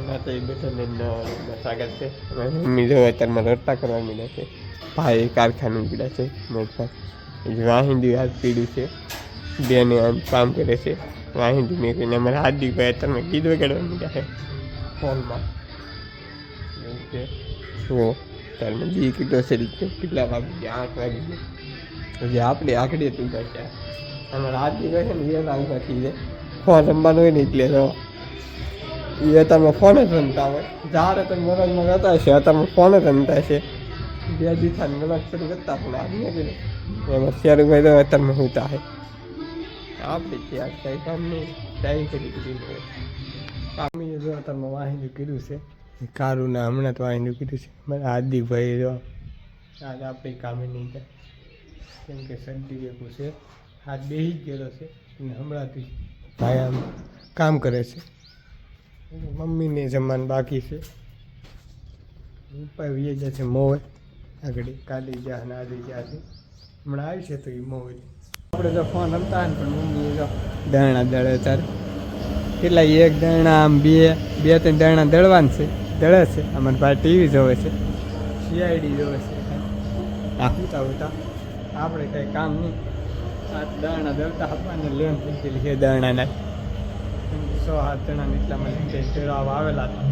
ના તો બેઠો સ્વાગત છે મમ્મી જો અત્યારમાં રટ્ટા કરવા માંડ્યા છે ભાઈ કારખાનું પીડા છે મોટા વાહિંદી હાથ પીડ્યું છે બેને આમ કામ કરે છે વાહિંદી મેકીને અમારે હાર્દિકભાઈ અત્યારમાં ગીત વગાડવા માંડ્યા છે ફોનમાં એવું છે જો અત્યારમાં જી કીધો છે કેટલા વાગી 8 વાગી હજી આપણે આખડી તૂટા છે અમારે હાર્દિકભાઈ છે ને એ લાગવાથી છે ફોન રમવાનો હોય ને એટલે તો એ અત્યારમાં ફોન જ રમતા હોય જ્યારે તમે મગજમાં જતા હશે અત્યારમાં ફોન જ રમતા છે બે દિવસા મગજ શરૂ કરતા પણ આદમી કીધું એમાં શેરુભાઈ તો અત્યારમાં હોતા હોય આપણે ત્યાં કંઈ કામ નહીં ટાઈમ કરી દીધી કામી જો અત્યારમાં વાહિંદું કીધું છે કારું ને હમણાં તો વાહિંદું કીધું છે મારા હાર્દિકભાઈ જો આજ આપણે કામે નહીં જાય કેમ કે શરદી જેવું છે હાથ બેસી જ ગયેલો છે અને હમણાંથી ભાઈ આમ કામ કરે છે મમ્મીને જમવાનું બાકી છે ઉપાય વીએ જાય છે મોવે આગળ કાલી જ્યાં ને આદિ જ્યાં છે હમણાં આવી છે તો એ મોવે આપણે જો ફોન રમતા હોય ને પણ મમ્મી જો દરણા દળે ત્યારે કેટલા એક દરણા આમ બે ત્રણ દરણા દળવાનું છે દળે છે અમારે ભાઈ ટીવી જોવે છે સીઆઈડી જોવે છે હોતા હોતા આપણે કંઈ કામ નહીં આ દરણા દળતા આપવાને લેન થઈ ગયેલી છે દરણાના 6-7 જણાને એટલા મને તેડાવ આવેલા હતા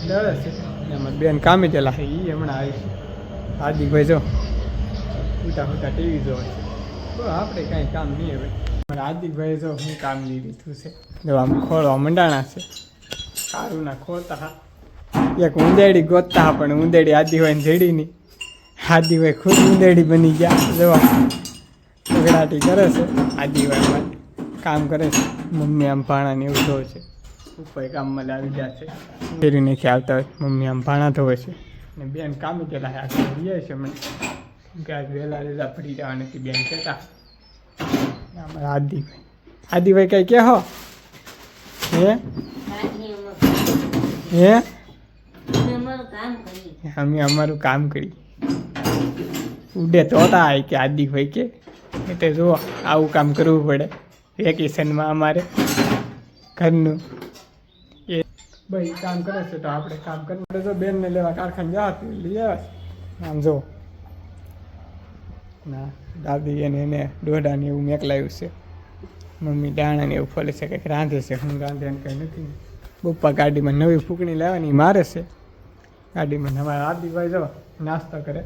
દળે છે એમાં બેન કામે ગયેલા છે એ હમણાં આવી છે હાર્દિકભાઈ જો ઉઠા ઉઠા ટીવી જોવે છે તો આપણે કાંઈ કામ નહીં હવે મારા હાર્દિકભાઈ જો હું કામ લઈ લીધું છે જો આમ ખોળવા મંડાણા છે કારુના ખોળતા હા એક ઊંદેડી ગોતતા હા પણ ઊંદેડી હાર્દિકભાઈને જડી નહીં હાર્દિકભાઈ ખુદ ઊંદેડી બની ગયા જોવા ઉઘડાટી કરે છે હાર્દિકભાઈ કામ કરે છે મમ્મી આમ ભાણાને એવું ધોવે છે ઉપર કામમાં આવી ગયા છે ફેરી નથી આવતા હોય મમ્મી આમ ભાણા ધોવે છે ને બેન કામે ગયેલા છે આખી રહીએ છે મને કે આજ વહેલા વહેલા ફરી જવા નથી બેન કહેતા અમારા આદિભાઈ કંઈ કહો હે અમે અમારું કામ કરી ઉડે તોતા આવે કે આદિભાઈ કે એટલે જો આવું કામ કરવું પડે વેકેશનમાં અમારે ઘરનું એ ભાઈ કામ કરે છે તો આપણે કામ કરવું પડે તો બેનને લેવા કારખાને જવા લઈ આવ્યા આમ જો ના દાદી એને દોઢાને એવું મેકલાવ્યું છે મમ્મી દાણાને એવું ફોલે છે કંઈક રાંધે છે હું રાંધે ને કંઈ નથી પપ્પા ગાડીમાં નવી ફૂકણી લાવવાની મારે છે ગાડીમાં અમારા આદિભાઈ જો નાસ્તો કરે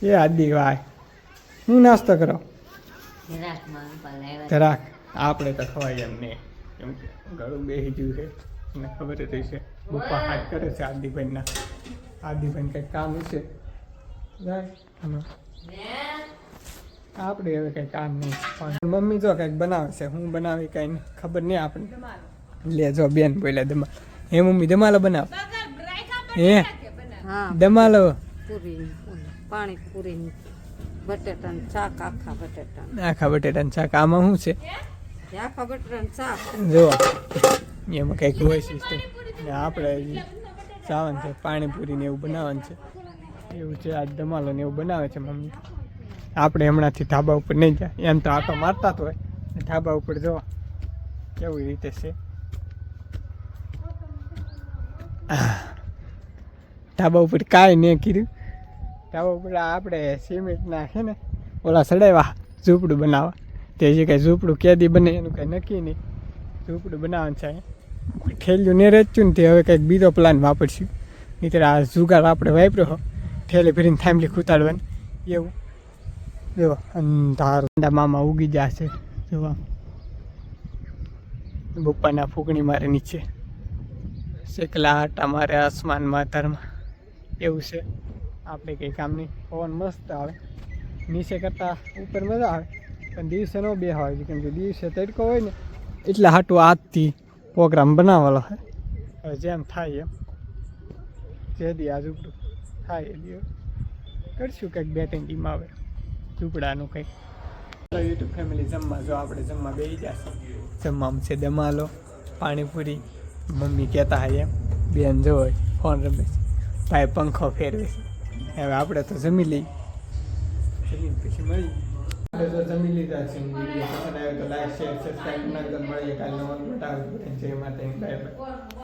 એ આદિભાઈ હું નાસ્તો કરો જરાક આપણે તો ખવાય એમ નહીં કેમ કે ગળું બેસી ગયું છે મને ખબર જ છે પપ્પા હાથ કરે છે આદિભાઈને કંઈક કામ હશે આપણે હવે કંઈ કામ નહીં પણ મમ્મી જો કંઈક બનાવે છે હું બનાવી કંઈ ખબર નહીં આપણે લે જો બેન બોલ્યા દમા હે મમ્મી દમાલો બનાવ હે દમાલો પાણીપુરી બટેટાનું શાક આખા બટેટાનું શાક આમાં શું છે આખા બટેટાનું શાક જો એમાં કંઈક હોય સિસ્ટમ ને આપણે ચાવન છે પાણીપુરીને એવું બનાવવાનું છે એવું છે આજ દમાલો ને એવું બનાવે છે મમ્મી આપણે હમણાંથી ધાબા ઉપર નહીં જાય એમ તો આટો મારતા જ હોય ધાબા ઉપર જોવા કેવી રીતે છે ધાબા ઉપર કાંઈ નહીં કર્યું ધાબા ઉપર આપણે સિમેન્ટ નાખે ને ઓલા સડાવ્યા ઝૂંપડું બનાવવા તે જે કાંઈ ઝૂંપડું કેદી બને એનું કાંઈ નક્કી નહીં ઝૂંપડું બનાવવાનું છે ઠેલ્યું ને રેચ્યું ને તે હવે કંઈક બીજો પ્લાન વાપરશું નહીં આ જુગાર આપણે વાપર્યો ઠેલી ફરીને થાંભલી ખૂતાડવાની એવું જો અંધાર મામા ઉગી જશે જોવા બપ્પાના ફૂકણી મારે નીચે શેકલા આટા મારે આસમાનમાં ધરમાં એવું છે આપણે કંઈ કામ નહીં પવન મસ્ત આવે નીચે કરતાં ઉપર મજા આવે પણ દિવસે ન બે હોય કેમ કે દિવસે તડકો હોય ને એટલે હાટું આજથી પ્રોગ્રામ બનાવેલો હોય હવે જેમ થાય એમ જે દી આ ઝૂંપડું થાય એ દી કરશું કંઈક બેટિંગ ટીમ આવે ઝૂંપડાનું કંઈક યુટ્યુબ ફેમિલી જમવા જો આપણે જમવા બેસી જશે જમવામાં છે દમાલો પાણીપુરી મમ્મી કહેતા હોય એમ બેન જો હોય ફોન રમે છે ભાઈ પંખો ફેરવે છે હવે આપણે તો જમી લઈ જમીન પછી મળી આપણે તો જમી લીધા છે વિડીયો પસંદ આવ્યો તો લાઈક શેર સબસ્ક્રાઈબ ના કરતા મળીએ કાલે નવા મોટા જય માતા બાય બાય.